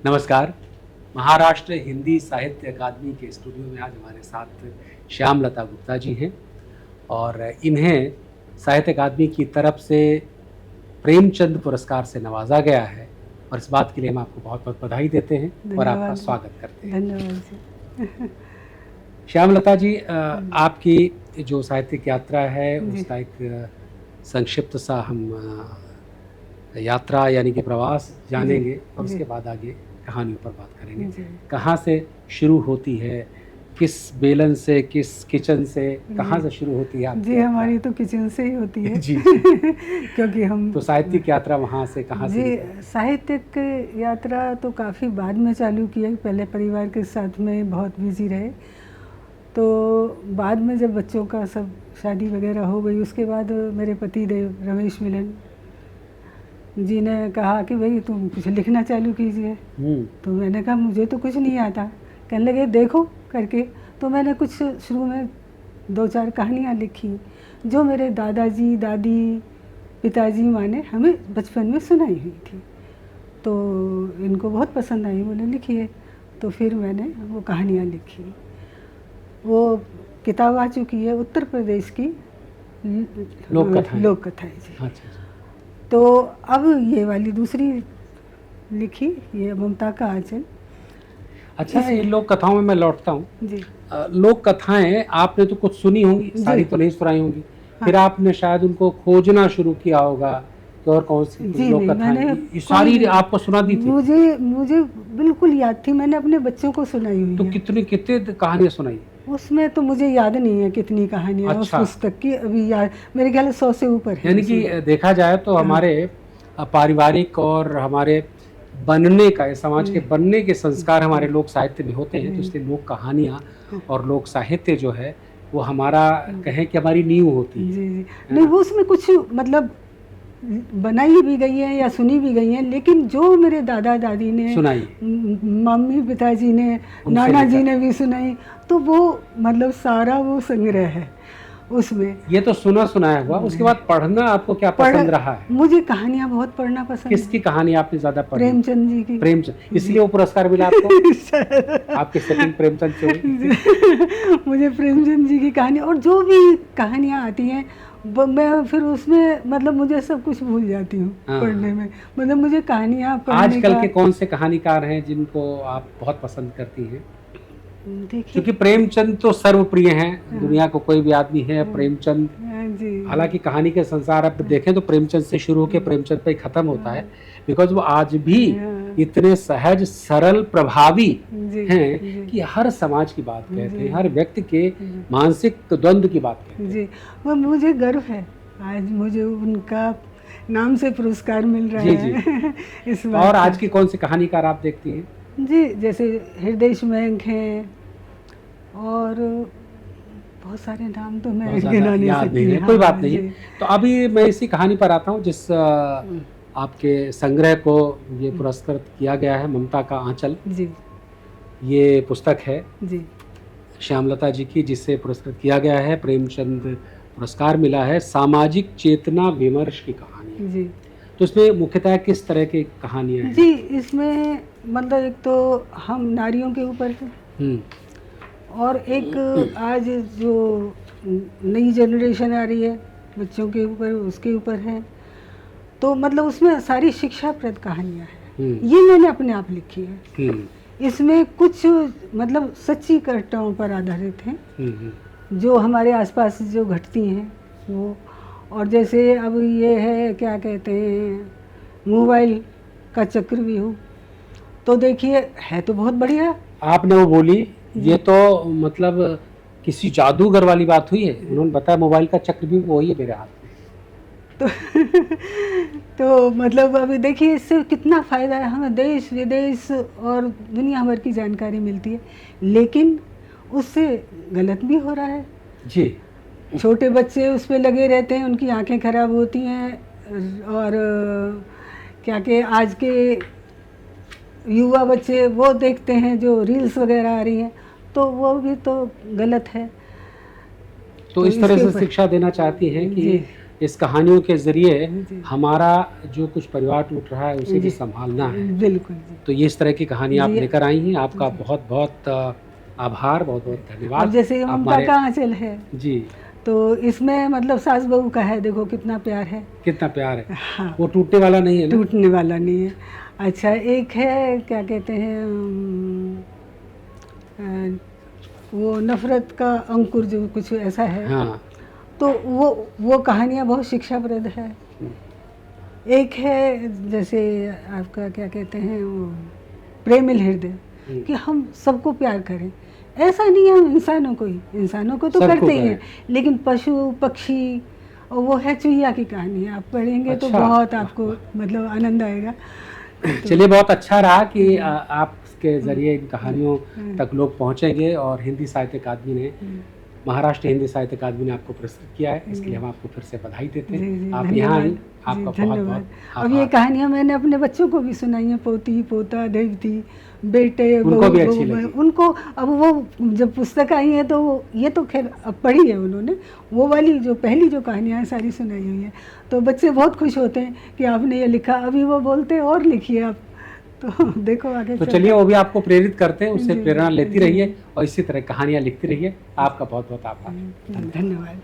नमस्कार। महाराष्ट्र हिंदी साहित्य अकादमी के स्टूडियो में आज हमारे साथ श्यामलता गुप्ता जी हैं और इन्हें साहित्य अकादमी की तरफ से प्रेमचंद पुरस्कार से नवाजा गया है और इस बात के लिए हम आपको बहुत बहुत बधाई देते हैं और आपका स्वागत करते हैं। धन्यवाद जी। श्यामलता जी, आपकी जो साहित्यिक यात्रा है उसका एक संक्षिप्त सा हम यात्रा यानी कि प्रवास जानेंगे और उसके बाद आगे कहानियों पर बात करेंगे। कहाँ से शुरू होती है, किस बेलन से, किस किचन से, कहाँ से शुरू होती है आपकी जी? हमारी तो किचन से ही होती है जी क्योंकि हम तो साहित्यिक यात्रा वहाँ से कहाँ से? जी, साहित्यिक यात्रा तो काफ़ी बाद में चालू की है। पहले परिवार के साथ में बहुत बिजी रहे, तो बाद में जब बच्चों का सब शादी वगैरह हो गई उसके बाद मेरे पति देव रमेश मिलन जी ने कहा कि भाई तुम कुछ लिखना चालू कीजिए। तो मैंने कहा मुझे तो कुछ नहीं आता। कहने लगे देखो करके। तो मैंने कुछ शुरू में 2-4 कहानियाँ लिखी जो मेरे दादाजी दादी पिताजी माँ ने हमें बचपन में सुनाई हुई थी, तो इनको बहुत पसंद आई, बोले लिखिए। तो फिर मैंने वो कहानियाँ लिखी। वो किताब आ चुकी है, उत्तर प्रदेश की लोक कथाएँ जी। अच्छा। तो अब ये वाली दूसरी लिखी, ये ममता का आंचल। अच्छा, ये लोक कथाओं में मैं लौटता हूँ जी। लोक कथाएं आपने तो कुछ सुनी होंगी, सारी तो नहीं सुनाई होंगी। हाँ। फिर आपने शायद उनको खोजना शुरू किया होगा कि और कौन सी लोक कथाएं सारी आपको सुना दी थी? मुझे बिल्कुल याद थी, मैंने अपने बच्चों को सुनाई हुई। तो कितनी कहानियां सुनाई? उसमें तो मुझे याद नहीं है कितनी कहानियां। अच्छा। उस पुस्तक की अभी याद मेरे ख्याल 100 से ऊपर है। यानी कि देखा जाए तो हमारे पारिवारिक और हमारे बनने का, समाज के बनने के संस्कार हमारे लोक साहित्य में होते हैं, तो इसलिए लोक कहानियाँ और लोक साहित्य जो है वो हमारा कहें कि हमारी नींव होती है। जी। नहीं, वो उसमें कुछ मतलब बनाई भी गई है या सुनी भी गई है, लेकिन जो मेरे दादा दादी ने सुनाई, मम्मी पिताजी ने, नाना जी ने भी सुनाई, तो वो मतलब सारा वो संग्रह है उसमें। ये तो सुनाया हुआ। उसके बाद पढ़ना आपको क्या पसंद रहा है? मुझे कहानियाँ बहुत पढ़ना पसंद। किसकी कहानी आपने ज्यादा पढ़ी? प्रेमचंद जी की। प्रेमचंद, इसलिए वो पुरस्कार मिला आपको? आपकी सेटिंग प्रेमचंद से हुई? मुझे प्रेमचंद जी की कहानी और जो भी कहानियाँ आती हैं मैं फिर उसमें मतलब मुझे सब कुछ भूल जाती हूँ पढ़ने में। मतलब मुझे कहानियाँ पढ़ने आजकल के कौन से कहानीकार हैं जिनको आप बहुत पसंद करती हैं? क्योंकि प्रेमचंद तो सर्वप्रिय हैं, दुनिया को कोई भी आदमी है प्रेमचंद। हालांकि कहानी के संसार आप देखें तो प्रेमचंद से शुरू होकर प्रेमचंद पे खत्म होता है, बिकॉज वो आज भी इतने सहज सरल प्रभावी हैं कि हर समाज की बात कहते हैं, हर व्यक्ति के मानसिक द्वंद्व की बात कहते हैं। जी, वो मुझे गर्व है आज मुझे उनका नाम से पुरस्कार मिल रहा है। इस बात। और आज की कौन सी कहानीकार आप देखती हैं? जी, जैसे हृदय बैंक हैं और बहुत सारे नाम तो मैं गिना नहीं सकती। कोई बात नहीं। तो अभी मैं इसी कहानी पर आता हूँ जिस आपके संग्रह को ये पुरस्कृत किया गया है, ममता का आंचल जी। ये पुस्तक है जी श्यामलता जी की, जिससे पुरस्कृत किया गया है, प्रेमचंद पुरस्कार मिला है। सामाजिक चेतना विमर्श की कहानी जी। तो इसमें मुख्यतः किस तरह की कहानियाँ हैं? जी, इसमें मतलब एक तो हम नारियों के ऊपर है और एक आज जो नई जनरेशन आ रही है बच्चों के ऊपर, उसके ऊपर है। तो मतलब उसमें सारी शिक्षाप्रद कहानियाँ हैं। ये मैंने अपने आप लिखी है। इसमें कुछ मतलब सच्ची घटनाओं पर आधारित हैं जो हमारे आसपास जो घटती हैं वो। और जैसे अब ये है क्या कहते हैं, मोबाइल का चक्रव्यूह, तो देखिए है तो बहुत बढ़िया। आपने वो बोली, ये तो मतलब किसी जादूगर वाली बात हुई है। उन्होंने बताया मोबाइल का चक्रव्यूह वही है मेरे हाथ में। तो मतलब अभी देखिए इससे कितना फ़ायदा है, हमें देश विदेश और दुनिया भर की जानकारी मिलती है, लेकिन उससे गलत भी हो रहा है जी। छोटे बच्चे उस पर लगे रहते हैं, उनकी आंखें खराब होती हैं। और क्या कि आज के युवा बच्चे वो देखते हैं जो रील्स वगैरह आ रही हैं, तो वो भी तो गलत है। तो इस तरह से शिक्षा देना चाहती हैं कि इस कहानियों के जरिए जी। हमारा जो कुछ परिवार टूट रहा है उसे भी जी। संभालना है। बिल्कुल जी। तो ये इस तरह की कहानी आप जी। लेकर आई हैं, आपका जी। बहुत बहुत आभार, बहुत बहुत अब धन्यवाद। जैसे आप ममता हमारे का आंचल है, जी, तो इसमें मतलब सास बहू का है, देखो कितना प्यार है। कितना प्यार है, हाँ, वो टूटने वाला नहीं है ना। टूटने वाला नहीं है। अच्छा, एक है क्या कहते हैं वो नफरत का अंकुर, जो कुछ ऐसा है। हाँ, तो वो कहानियाँ बहुत शिक्षाप्रद है। एक है जैसे आपका क्या कहते हैं वो प्रेमिल हृदय, कि हम सबको प्यार करें। ऐसा नहीं है हम इंसानों को तो सबको करते ही करें। हैं, लेकिन पशु पक्षी, और वो है चुहिया की कहानी, आप पढ़ेंगे तो अच्छा। बहुत आपको मतलब आनंद आएगा। चलिए, बहुत अच्छा रहा कि आपके ज़रिए इन कहानियों तक लोग पहुँचेंगे, और हिंदी साहित्य अकादमी ने, महाराष्ट्र हिंदी साहित्य अकादमी ने आपको पुरस्कृत किया है, इसके लिए हम आपको फिर से बधाई देते जी हैं। जी, आप यहाँ आई, धन्यवाद आपका जी, बहुत धन्यवाद। बहुत अब ये आभार। कहानियाँ मैंने अपने बच्चों को भी सुनाई हैं, पोती पोता देवती बेटे उनको बहू भी अच्छी बहू, लगी। उनको अब वो जब पुस्तक आई है तो ये तो खैर अब पढ़ी है उन्होंने, वो वाली जो पहली जो कहानियाँ हैं सारी सुनाई हुई हैं। तो बच्चे बहुत खुश होते हैं कि आपने ये लिखा, अभी वो बोलते हैं और लिखिए आप। तो देखो आगे तो चलकर। चलिए, वो भी आपको प्रेरित करते हैं, उससे जी, प्रेरणा लेती जी। रहिए और इसी तरह कहानियाँ लिखती रहिए। आपका बहुत बहुत आभार। धन्यवाद।